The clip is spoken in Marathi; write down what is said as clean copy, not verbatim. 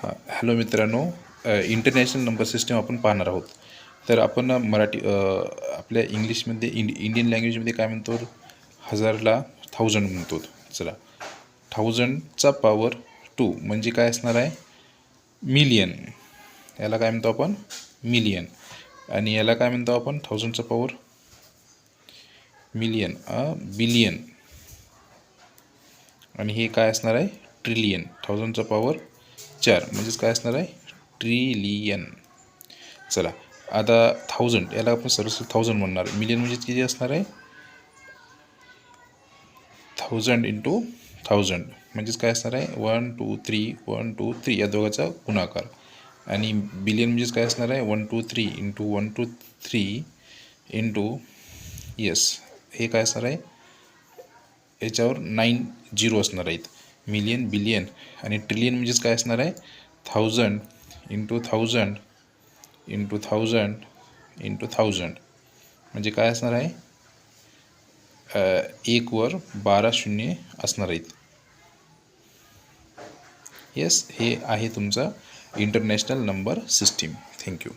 हॅलो मित्रांनो, इंटरनॅशनल नंबर सिस्टम आपण पाहणार आहोत. तर आपण आपल्या इंग्लिशमध्ये इंडियन लँग्वेजमध्ये काय म्हणतो, हजारला 1000 म्हणतो. चला, 1000चा पॉवर 2 म्हणजे काय असणार आहे, मिलियन. याला काय म्हणतो आपण, मिलियन. आणि याला काय म्हणतो आपण, 1000चा पॉवर मिलियन, बिलियन. आणि हे काय असणार आहे, ट्रिलियन. 1000चा पॉवर 4 म्हणजेच काय असणार आहे, ट्रिलियन. चला, आता 1000 याला आपण सरळ 1000 म्हणणार. मिलियन म्हणजे किती असणार आहे, 1000 इंटू 1000 म्हणजेच काय असणार आहे, 1 2 3 1 2 3 या दोघांचा गुणाकार. आणि बिलियन म्हणजेच काय असणार आहे, 1 2 3 इंटू 1 2 3 इंटू हे काय असणार आहे, याच्यावर 9 झिरो असणार आहेत. मिलियन, बिलियन आणि ट्रिलियन म्हणजेच काय असणार आहे, 1000 इंटू 1000 इंटू 1000 इंटू 1000 म्हणजे काय असणार आहे, 1 वर 12 शून्य असणार आहेत. हे आहे तुमचा इंटरनॅशनल नंबर सिस्टीम. थँक्यू.